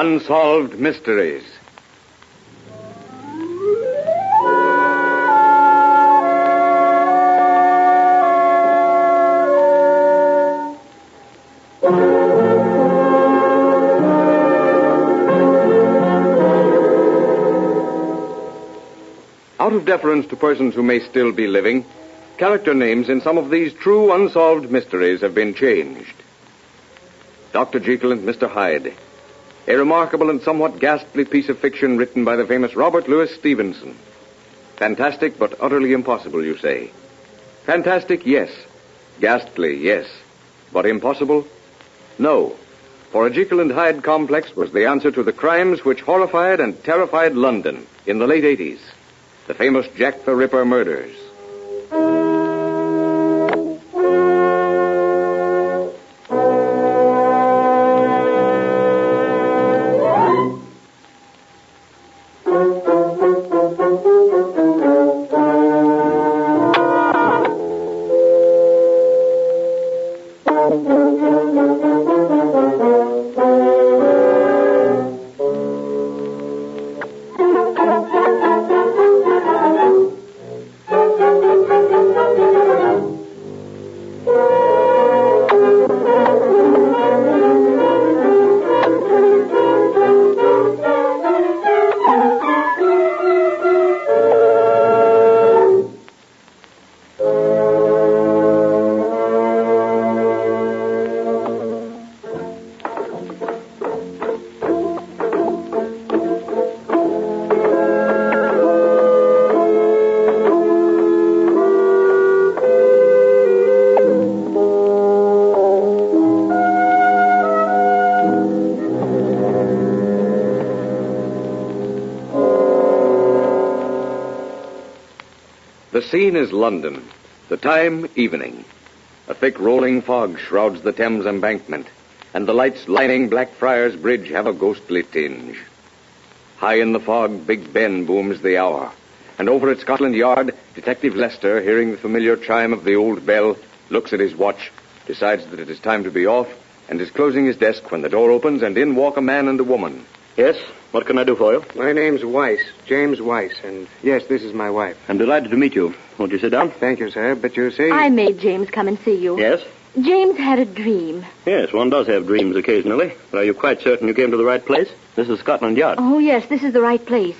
Unsolved Mysteries. Out of deference to persons who may still be living, character names in some of these true unsolved mysteries have been changed. Dr. Jekyll and Mr. Hyde, a remarkable and somewhat ghastly piece of fiction written by the famous Robert Louis Stevenson. Fantastic but utterly impossible, you say. Fantastic, yes. Ghastly, yes. But impossible? No. For a Jekyll and Hyde complex was the answer to the crimes which horrified and terrified London in the late 80s. The famous Jack the Ripper murders. The scene is London. The time, evening. A thick rolling fog shrouds the Thames embankment, and the lights lining Blackfriars Bridge have a ghostly tinge. High in the fog, Big Ben booms the hour, and over at Scotland Yard, Detective Lester, hearing the familiar chime of the old bell, looks at his watch, decides that it is time to be off, and is closing his desk when the door opens and in walk a man and a woman. Yes? What can I do for you? My name's Weiss, James Weiss, and yes, this is my wife. I'm delighted to meet you. Won't you sit down? Thank you, sir, but you see... I made James come and see you. Yes? James had a dream. Yes, one does have dreams occasionally. But are you quite certain you came to the right place? This is Scotland Yard. Oh, yes, this is the right place.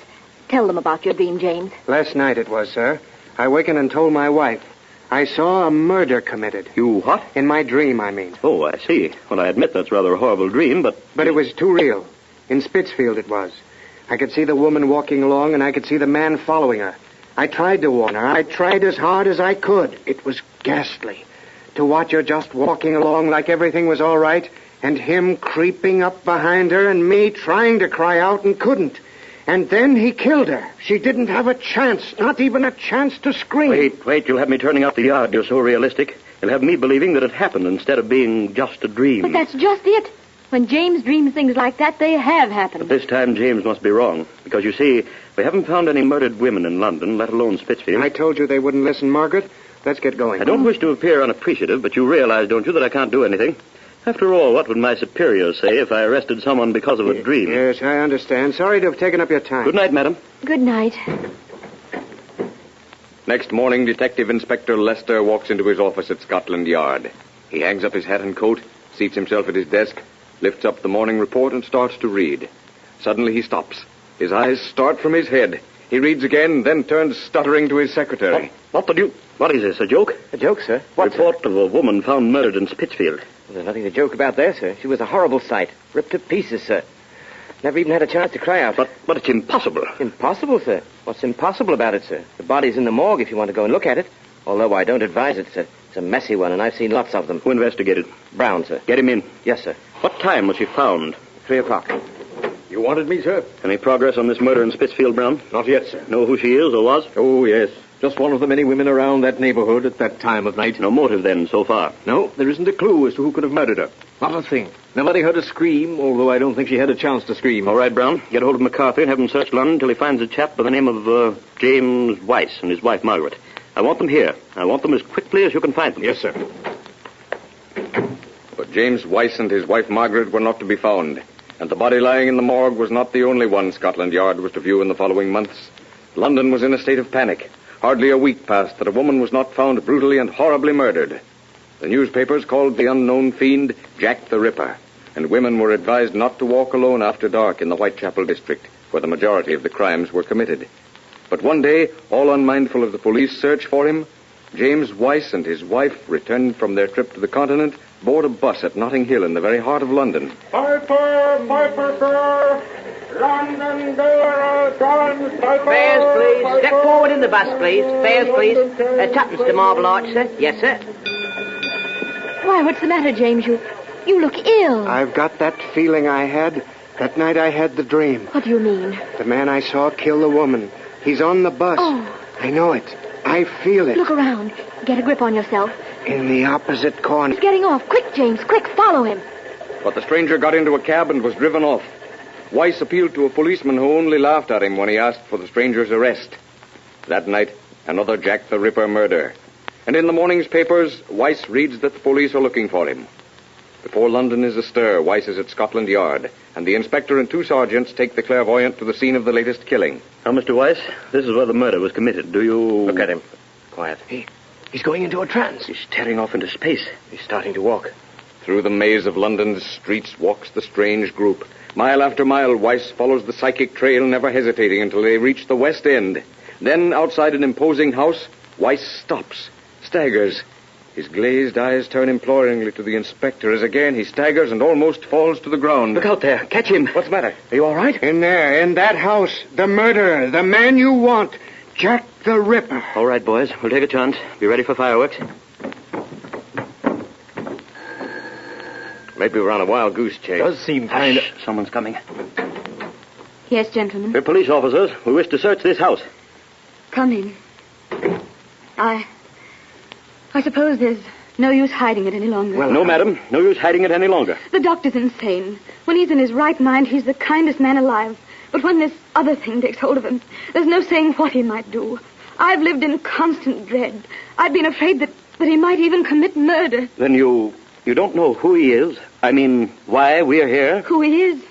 Tell them about your dream, James. Last night it was, sir. I wakened and told my wife. I saw a murder committed. You what? In my dream, I mean. Oh, I see. Well, I admit that's rather a horrible dream, but... But it was too real. In Spitzfield it was. I could see the woman walking along, and I could see the man following her. I tried to warn her. I tried as hard as I could. It was ghastly. To watch her just walking along like everything was all right, and him creeping up behind her, and me trying to cry out and couldn't. And then he killed her. She didn't have a chance, not even a chance to scream. Wait, you'll have me turning out the yard. You're so realistic. You'll have me believing that it happened instead of being just a dream. But that's just it. When James dreams things like that, they have happened. But this time James must be wrong. Because, you see, we haven't found any murdered women in London, let alone Spitzfield. I told you they wouldn't listen, Margaret. Let's get going. I don't wish to appear unappreciative, but you realize, don't you, that I can't do anything? After all, what would my superiors say if I arrested someone because of a dream? Yes, I understand. Sorry to have taken up your time. Good night, madam. Good night. Next morning, Detective Inspector Lester walks into his office at Scotland Yard. He hangs up his hat and coat, seats himself at his desk, lifts up the morning report and starts to read. Suddenly he stops. His eyes start from his head. He reads again, then turns stuttering to his secretary. What is this, a joke? A joke, sir? What? Report of a woman found murdered in Spitzfield. Well, there's nothing to joke about there, sir. She was a horrible sight. Ripped to pieces, sir. Never even had a chance to cry out. But it's impossible. Impossible, sir? What's impossible about it, sir? The body's in the morgue if you want to go and look at it. Although I don't advise it, sir. It's a messy one, and I've seen lots of them. Who investigated? Brown, sir. Get him in. Yes, sir. What time was she found? 3:00. You wanted me, sir? Any progress on this murder in Spitzfield, Brown? Not yet, sir. Know who she is or was? Oh, yes. Just one of the many women around that neighborhood at that time of night. No motive, then, so far? No, there isn't a clue as to who could have murdered her. Not a thing. Nobody heard a scream, although I don't think she had a chance to scream. All right, Brown. Get hold of McCarthy and have him search London until he finds a chap by the name of James Weiss and his wife, Margaret. I want them here. I want them as quickly as you can find them. Yes, sir. But James Weiss and his wife, Margaret, were not to be found. And the body lying in the morgue was not the only one Scotland Yard was to view in the following months. London was in a state of panic. Hardly a week passed that a woman was not found brutally and horribly murdered. The newspapers called the unknown fiend Jack the Ripper, and women were advised not to walk alone after dark in the Whitechapel district, where the majority of the crimes were committed. But one day, all unmindful of the police search for him, James Weiss and his wife returned from their trip to the continent, board a bus at Notting Hill in the very heart of London. Piper, Piper, sir! London door, John Piper! Fares, please. Step forward in the bus, please. Fares, please. Tuppence to Marble Arch, sir. Yes, sir. Why, what's the matter, James? You look ill. I've got that feeling I had that night I had the dream. What do you mean? The man I saw kill the woman. He's on the bus. Oh. I know it. I feel it. Look around. Get a grip on yourself. In the opposite corner. He's getting off. Quick, James. Quick, follow him. But the stranger got into a cab and was driven off. Weiss appealed to a policeman who only laughed at him when he asked for the stranger's arrest. That night, another Jack the Ripper murder. And in the morning's papers, Weiss reads that the police are looking for him. Before London is astir, Weiss is at Scotland Yard, and the inspector and 2 sergeants take the clairvoyant to the scene of the latest killing. Now, Mr. Weiss, this is where the murder was committed. Do you... Look at him. Quiet. He's going into a trance. He's staring off into space. He's starting to walk. Through the maze of London's streets walks the strange group. Mile after mile, Weiss follows the psychic trail, never hesitating until they reach the West End. Then, outside an imposing house, Weiss stops, staggers. His glazed eyes turn imploringly to the inspector as again he staggers and almost falls to the ground. Look out there. Catch him. What's the matter? Are you all right? In there, in that house, the murderer, the man you want, Jack the Ripper. All right, boys. We'll take a chance. Be ready for fireworks. Maybe we're on a wild goose chase. Does seem kind of... Someone's coming. Yes, gentlemen. We're police officers. We wish to search this house. Come in. I suppose there's no use hiding it any longer. Well, no, madam. No use hiding it any longer. The doctor's insane. When he's in his right mind, he's the kindest man alive. But when this other thing takes hold of him, there's no saying what he might do. I've lived in constant dread. I've been afraid that he might even commit murder. Then you don't know who he is? I mean, why we're here? Who he is?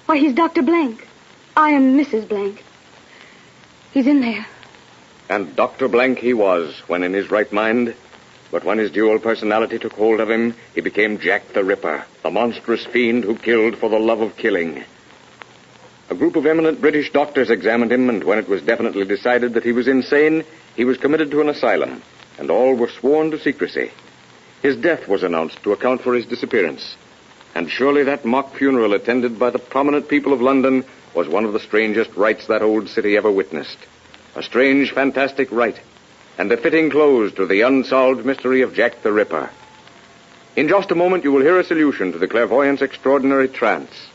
Why, he's Dr. Blank. I am Mrs. Blank. He's in there. And Dr. Blank he was when in his right mind. But when his dual personality took hold of him, he became Jack the Ripper, the monstrous fiend who killed for the love of killing. A group of eminent British doctors examined him, and when it was definitely decided that he was insane, he was committed to an asylum, and all were sworn to secrecy. His death was announced to account for his disappearance. And surely that mock funeral attended by the prominent people of London was one of the strangest rites that old city ever witnessed. A strange, fantastic rite, and a fitting close to the unsolved mystery of Jack the Ripper. In just a moment, you will hear a solution to the clairvoyant's extraordinary trance.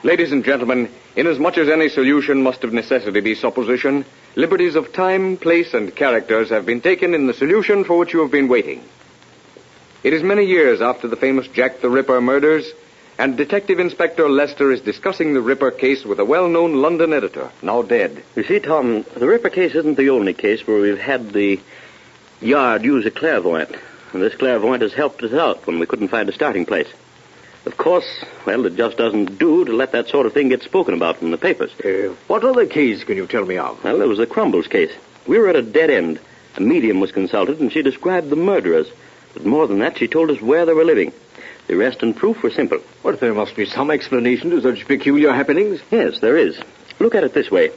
Ladies and gentlemen, inasmuch as any solution must of necessity be supposition, liberties of time, place, and characters have been taken in the solution for which you have been waiting. It is many years after the famous Jack the Ripper murders, and Detective Inspector Lester is discussing the Ripper case with a well-known London editor, now dead. You see, Tom, the Ripper case isn't the only case where we've had the Yard used a clairvoyant, and this clairvoyant has helped us out when we couldn't find a starting place. Of course, well, it just doesn't do to let that sort of thing get spoken about in the papers. What other case can you tell me of? Well, there was the Crumbles case. We were at a dead end. A medium was consulted, and she described the murderers. But more than that, she told us where they were living. The arrest and proof were simple. But there must be some explanation to such peculiar happenings. Yes, there is. Look at it this way.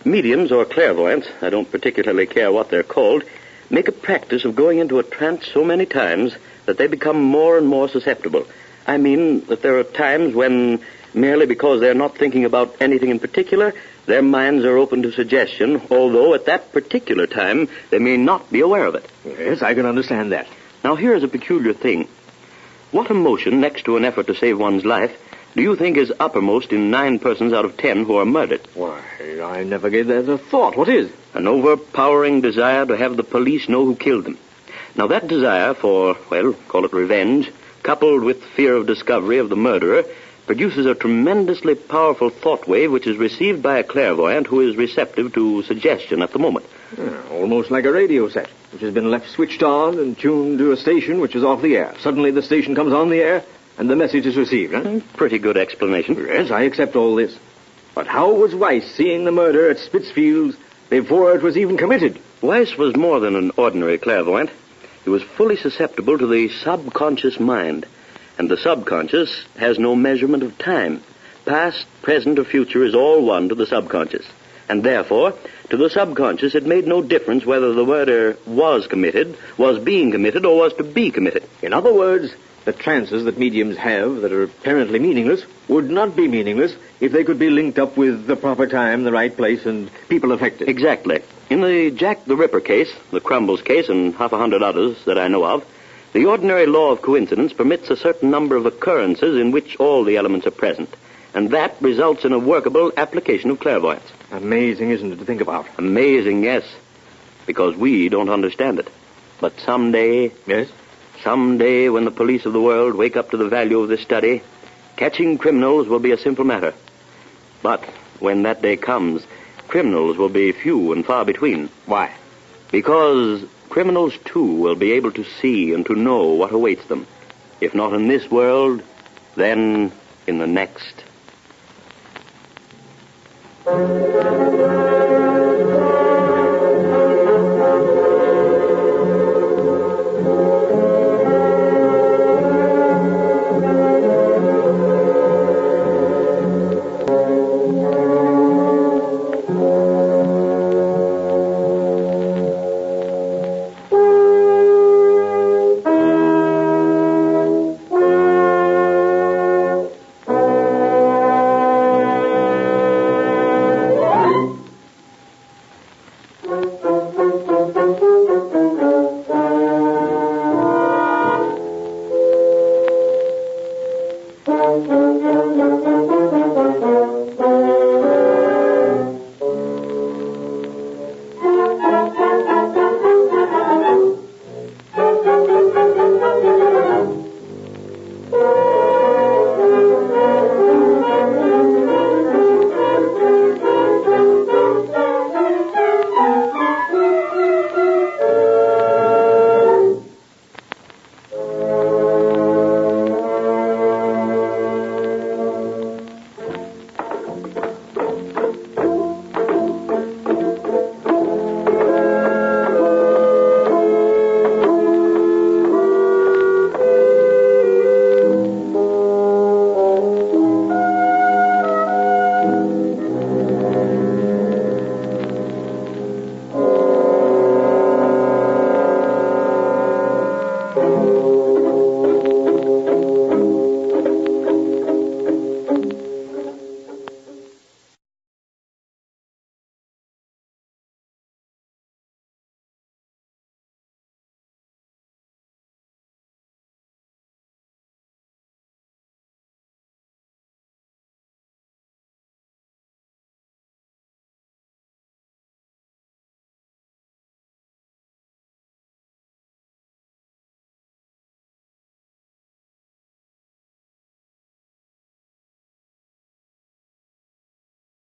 Mediums or clairvoyants, I don't particularly care what they're called, make a practice of going into a trance so many times that they become more and more susceptible. I mean that there are times when, merely because they're not thinking about anything in particular, their minds are open to suggestion, although at that particular time they may not be aware of it. Yes, I can understand that. Now, here's a peculiar thing. What emotion, next to an effort to save one's life, do you think is uppermost in 9 persons out of 10 who are murdered? Why, I never gave that a thought. What is? An overpowering desire to have the police know who killed them. Now, that desire for, well, call it revenge, coupled with fear of discovery of the murderer, produces a tremendously powerful thought wave which is received by a clairvoyant who is receptive to suggestion at the moment. Almost like a radio set, which has been left switched on and tuned to a station which is off the air. Suddenly the station comes on the air, and the message is received, huh? Pretty good explanation. Yes, I accept all this. But how was Weiss seeing the murder at Spitzfields before it was even committed? Weiss was more than an ordinary clairvoyant. He was fully susceptible to the subconscious mind. And the subconscious has no measurement of time. Past, present, or future is all one to the subconscious. And therefore, to the subconscious, it made no difference whether the murder was committed, was being committed, or was to be committed. In other words, the trances that mediums have that are apparently meaningless would not be meaningless if they could be linked up with the proper time, the right place, and people affected. Exactly. In the Jack the Ripper case, the Crumbles case, and half a hundred others that I know of, the ordinary law of coincidence permits a certain number of occurrences in which all the elements are present. And that results in a workable application of clairvoyance. Amazing, isn't it, to think about? Amazing, yes. Because we don't understand it. But someday... Yes? Someday, when the police of the world wake up to the value of this study, catching criminals will be a simple matter. But when that day comes, criminals will be few and far between. Why? Because criminals, too, will be able to see and to know what awaits them. If not in this world, then in the next.